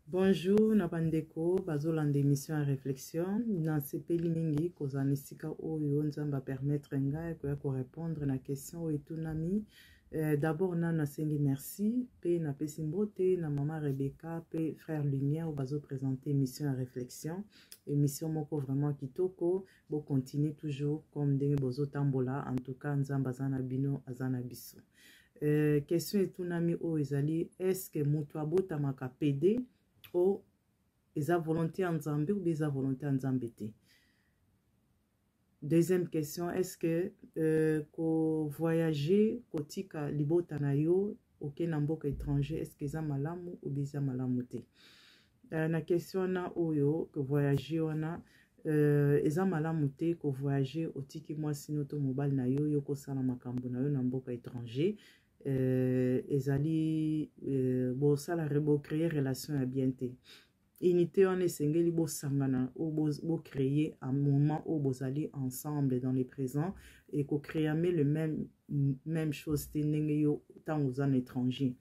Bonjour, Nabandeko, Bazolande émission à réflexion. Dans ce pays mingi, kozanisika oyo nzamba permettre nga ko répondre na question et tout nami. D'abord na nasengi merci, pe na pesimbote na maman Rebecca, pe frère Lumière, bazo présenter émission à réflexion. Émission moko vraiment kitoko, bo continue toujours comme denge bozo tambola, en tout cas nzamba zana bino azana biso. Question et tout nami o ezali, est-ce que mutu abotamaka PD ou eza volonté en Zambie ou eza volonté en Zambie? Deuxième question, est-ce que ko voyager kotika libota na yo oke na mboka étranger, est-ce que eza malamu ou eza malamu te? Na question na oyo ko voyager wana eza malamu te ko voyager otiki mwasi noto mobile na yo yoko sala makambo na yo na mboka étranger. Ezali bo sala rebo créer relation ya bien te. Unité on esengeli bo sangana ou bo créer un moment où vous allez ensemble dans le présent et ko créer le même chose te ndenge yo tant aux en étranger.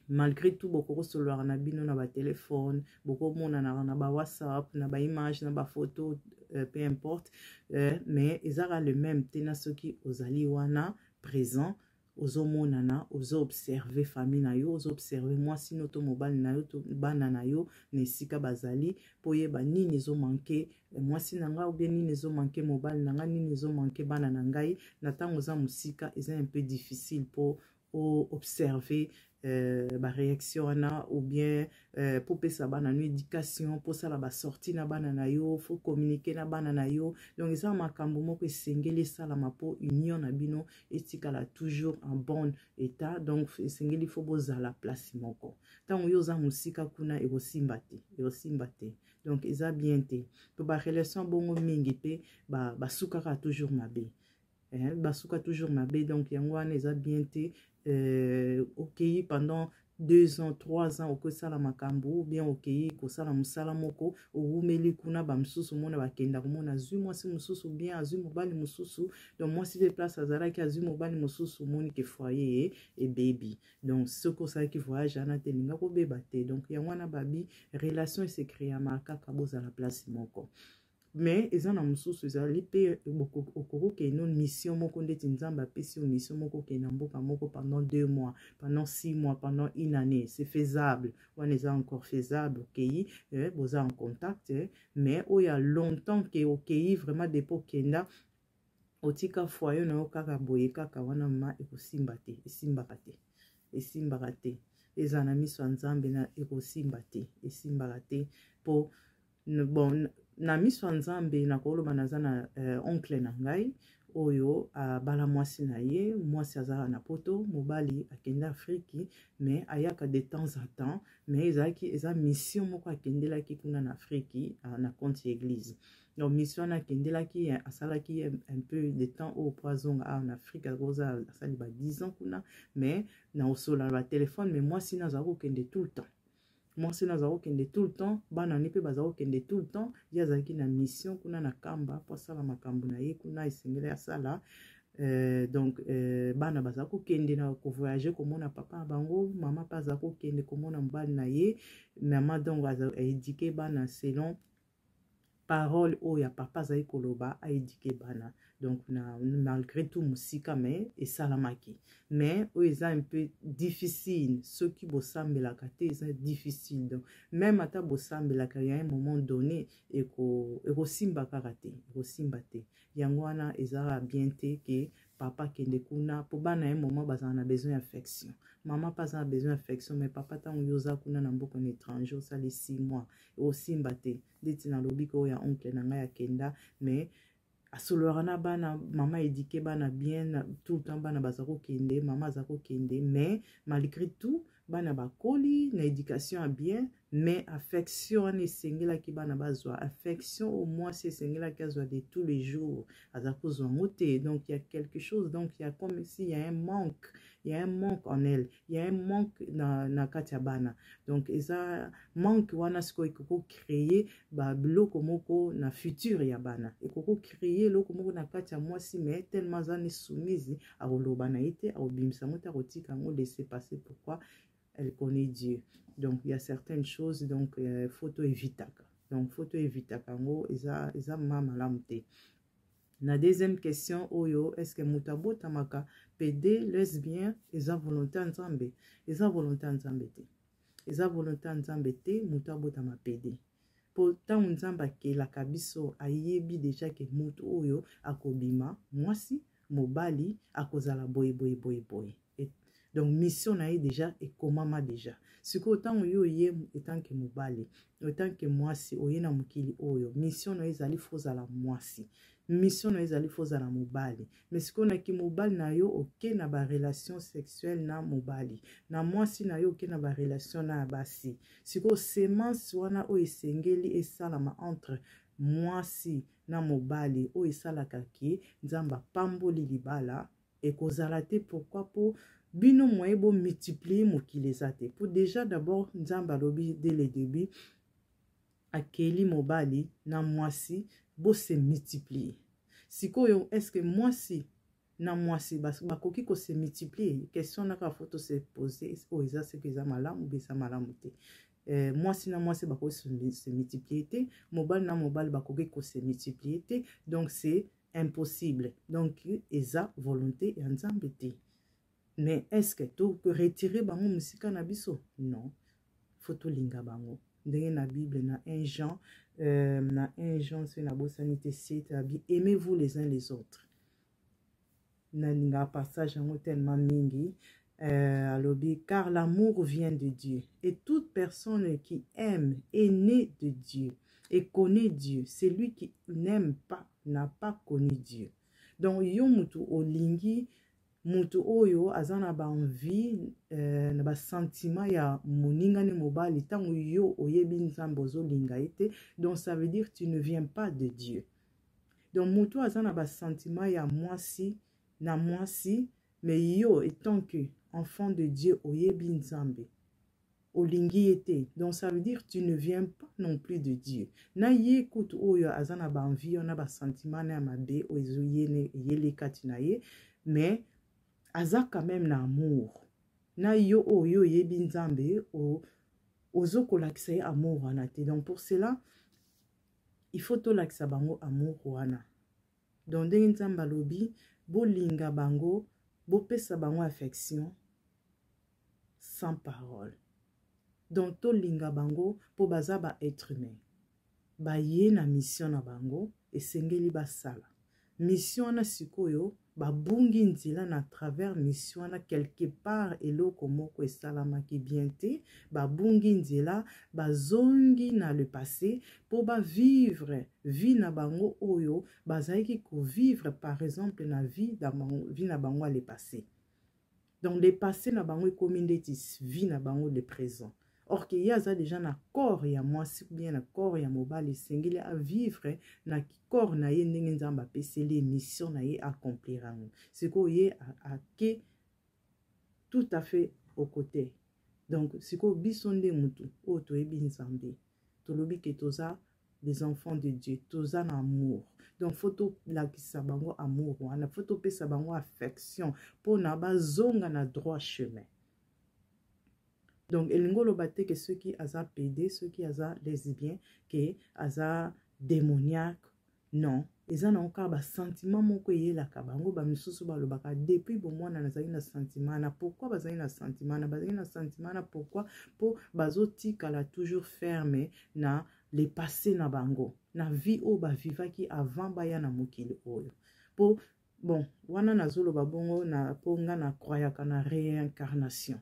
Malgré tout beaucoup solo na bino na ba téléphone, beaucoup mona na ba WhatsApp, na ba image, na ba photo, peu importe, mais ils aura le même te na soki ozali wana présent. Ozo monana, ozo observer famille na yo, ozo observer moi si noto mobile na yo, to bana na yo, nesika bazali, poye ba nini zo manqué, moi si nanga ou bien nini zo manqué mobile nanga, nini zo manqué bana nangai, na tango za musika, c'est un peu difficile pour observer ba réaction na ou bien pour pesa bana no éducation pour ça la ba sortie na bana na yo, faut communiquer na bana na yo, donc ça makambo moko esengeli sala mapo union na bino etikala toujours en bon état, donc esengeli faut boza la place moko tango yo za musika kuna ekosimbate donc eza bien te to ba relation bongo mingi pe ba sukaka toujours mabe. Basuka toujours mabe, donc yango wana eza bien te ok pendant 2 ans 3 ans oko sala makambo ou bien ok ko sala musala moko oumeli kuna ba msusu mona bakenda komona zui mwasi mususu bien azui mobali mususu, donc moi si de place azala ki azui mobali mususu moni ke foyer et baby, donc ce ko sa ki voyage ana te linga ko beba te, donc yango wana babi relation se créer amaka kaboza la place moko. Mais ils en ont mususu ezali pe okoko ke non mission moko ndeti nzamba pesi mission moko ke na mboka moko pendant 2 mois, pendant 6 mois, pendant une année, c'est faisable. On est encore faisable, ok, vous êtes en contact, mais il y a longtemps que ok vraiment des pokenda otika foyer na okaka boye kaka wana ma ekosimbate esimbakate ezana miso nzambe na ekosimbate esimbakate po bon na miso nzambe na koloba naza na oncle na ngai oyo bala mwasi na ye, mwasi azala na poto, mobali akenda Afriki, mais ayaka de temps en temps, mais eza mission moko akendelaki kuna na Afriki na compte église. Donc mission akendelaki asalaki un peu de temps au poison en Afrique, akoza asali ba 10 ans kuna, mais na osola ba téléphone, mais moi si nazako kende tout le temps. Moi c'est nazako kende tout le temps, bana nipe bazako kende tout le temps, yazaki na mission kuna na kamba pour sala makambo na ye kuna esengele asala. Donc bana bazako kende na ko voyager komona papa bango, mama pa zako kende komona mbali na ye, mama donc a éduqué bana selon parole o ya papa zai koloba a éduqué bana, donc malgré tout musika mais et salamaki, mais o eza un peu difficile ceux qui bosambela kate eza difficile, donc même ata bosambela ka ya un moment donné eko simba karate eko simba te, yango wana eza bien te que papa kende kuna po bana un moment bazana na besoin d'affection, maman pas a besoin d'affection, mais papa tango yoza kuna na mboka na étranger ça les 6 mois eko simba te deti na lobi ko ya oncle na ngai akenda, mais asolorana bana mama éduqué bana bien tout le temps bana bazako kende mama zako kende, mais malgré tout bana bakoli na éducation à bien, mais affection ne sengela ki bana bazwa affection au moins c'est sengela ki azwa de tous les jours azako zwangote, donc il y a quelque chose, donc il y a comme si il y a un manque, il y a un manque en elle, il y a un manque na katia bana, donc eza manque wana siko ikoko créer ba biloko moko na futur ya bana, ikoko créer loko moko na katia mwasi, mais tellement zane soumise a oloba na ite a obimisa mota kotika ngo laisser passer, pourquoi elle connaît Dieu. Donc, il y a certaines choses, donc, photo évitaka. Donc, photo évitaka, eza mama te. La deuxième question, oyo, est-ce que mutabo tamaka pédé, lesbien, eza volonté en Zambé? Eza volonté en Zambé te. Eza volonté en Zambé te, mutabo tama pédé. Pourtant, Nzamba ke la kabiso ayebi déjà que mutu oyo akobima, mwasi, mobali, akozala boye. Donc, mission na ye déjà et komama déjà. Ce que autant yo ye etant que mobali, autant que mwasi, oye na mukili oyo, mission na ye zali fozala mwasi. Mission na ye zali fozala mobali. Mais ce qu'on a ki mobali na yo oke na ba relation sexuelle na mobali. Na mwasi na yo oke na ba relation na basi. Ce que semence wana o esengeli esalama entre mwasi na mobali o esalaka ki nzamba pamboli libala et kozala te pourquoi pour bino moye bo multiplier mokili ezate. Pour déjà d'abord nzamba lobi dès le début akeli mobali na mwasi bo se multiplier. Sikoyo est-ce que mwasi na mwasi bakoki ko se multiplier? Question naka photo se poser o eza ce que eza malamu ou besa malamu te. Mwasi na mwasi bakoki se multiplier te, mobali na mobali bakoki ko se multiplier te. Donc c'est impossible. Donc eza volonté ya Nzambe te. Mais est-ce que tu peux retirer bango musika na biso? Non. Faut to linga bango. Ndenge na Bible na 1 Jean c'est na bosanité c'est aimez-vous les uns les autres. Na linga passage en tellement mingi alobi car l'amour vient de Dieu et toute personne qui aime est née de Dieu et connaît Dieu. Celui qui n'aime pas n'a pas connu Dieu. Donc yo mutu olingi mutu oyo azana ba envie na ba sentiment ya moninga ni mobali tango yo oyebi nzambe ozolinga ete, donc ça veut dire tu ne viens pas de Dieu. Donc mutu azana ba sentiment ya mwasi na mwasi, mais yo étant que enfant de Dieu oyebi nzambe olingi ete, donc ça veut dire tu ne viens pas non plus de Dieu. Na ye kutu oyo azana ba envie na ba sentiment na mabe ozo yene yele kati na ye, mais aza quand même na amour. Na yo oyo yebi nzambe ozo kolakisa ye amour wana te. Donc pour cela, il faut to lakisa bango amour wana. Donc ndenge nzambe alobi, bo linga bango, bo pesa bango affection sans parole. Donc to linga bango po baza ba être humain. Ba ye na mission na bango esengeli basala. Mission na sikoyo babungi nzela na travers mission na quelque part eloko moko esalamaki bien te, babungi nzela bazongi na le passé pour ba vivre vie na bango oyo bazaki ko vivre par exemple na vie na bango le passé. Donc le passé na bango ekomi ndeti vie na bango le présent. Or que yaza déjà na corps ya mwasi ou bien na corps ya mobali sengeli a vivre na corps na ye ndenge nzamba peseli mission na ye accomplirango. C'est ko ye a ke tout à fait au côté. Donc c'est ko bisonde mutu o to ebi nzambe. To lobi ke toza des enfants de Dieu, toza na amour. Donc photo la kisa bango amour wana, photo pesa bango affection pour na bazonga na droit chemin. Donc, elingolo bate que ceux qui aza pédé, ceux qui aza lesbien, que aza démoniaque, non. Ils en ont encore sentiment moko ye la kabango ba misusu ba lobaka depuis bon moi na zali na sentiment na pourquoi bazali na sentiment na pourquoi pour bazoti kala toujours fermé na les passé na bango na vie o ba vivaki avant ba ya na mokili oyo pour bon wana na zolo ba bongo na ponga na croyaka na réincarnation.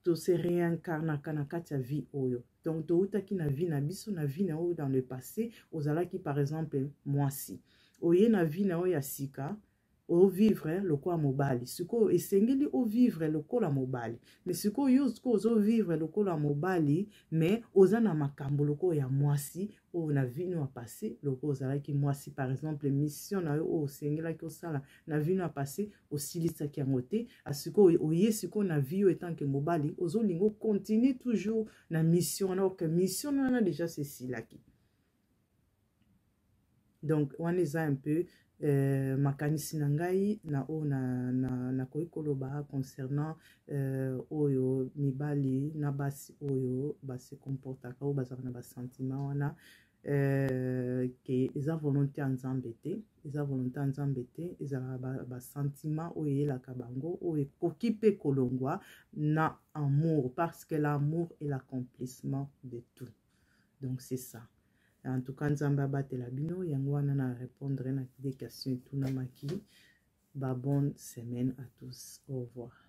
To se réincarna kana katia vie oyo. Donc to uta ki na vie na biso na vie na oyo dans le passé, ozala ki par exemple mwasi. Oye na vie na oyo ya sika, o vivre lokola mobali. Siko esengeli o vivre lokola mobali. Mais siko yo siko ozo vivre lokola mobali, mais oza na makambo lokola ya mwasi, o na vie na passé, lokola ozala ki mwasi par exemple mission na yo o sengela ki osala na vie na passé, o silisa ki angote, a siko oye siko na vie yo etant que mobali, ozo lingo continue toujours na mission alors que mission na déjà c'est silaki. Donc wana eza un peu makanisi na ngai na o na koki koloba concernant oyo mibali na basi oyo base comportaka oyo bazaka na basentiment wana ke eza volonté ya nzambe te, eza volonté ya nzambe te, ezalaka basentiment oyo eyelaka bango oyo ekoki mpe kolongwa na amour, parce que l'amour est l'accomplissement de tout. Donc c'est ça. En tout cas, nzambe abatela bino yango wana na répondre na des questions et tout na maki. Ba bonne semaine à tous. Au revoir.